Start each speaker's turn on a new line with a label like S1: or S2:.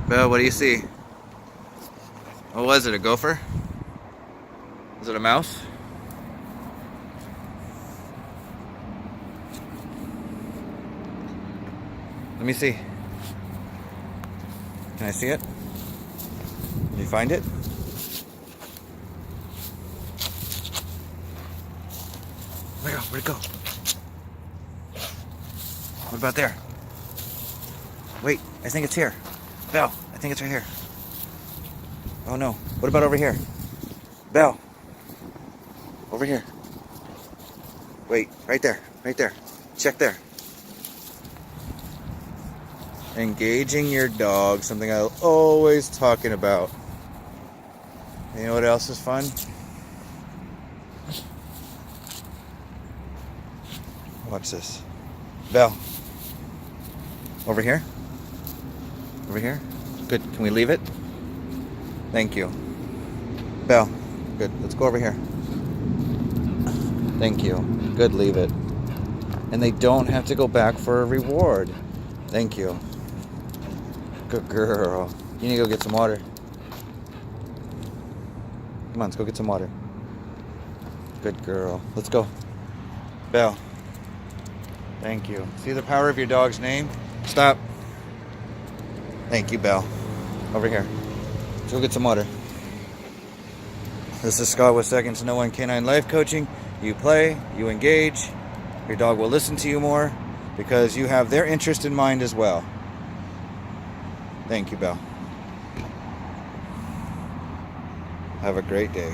S1: Belle, what do you see? What was it, a gopher? Was it a mouse? Let me see. Can I see it? Did you find it? Where'd it go? What about there? Wait, I think it's here. Belle, I think it's right here. Oh no. What about over here? Belle. Over here. Wait, right there. Right there. Check there. Engaging your dog, something I'm always talking about. You know what else is fun? Watch this. Belle. Over here? Over here? Good. Can we leave it? Thank you. Belle. Good. Let's go over here. Thank you. Good. Leave it. And they don't have to go back for a reward. Thank you. Good girl. You need to go get some water. Come on, let's go get some water. Good girl. Let's go. Belle. Thank you. See the power of your dog's name? Stop. Thank you, Belle. Over here. Let's go get some water. This is Scott with Seconds to No One Canine Life Coaching. You play, you engage. Your dog will listen to you more because you have their interest in mind as well. Thank you, Belle. Have a great day.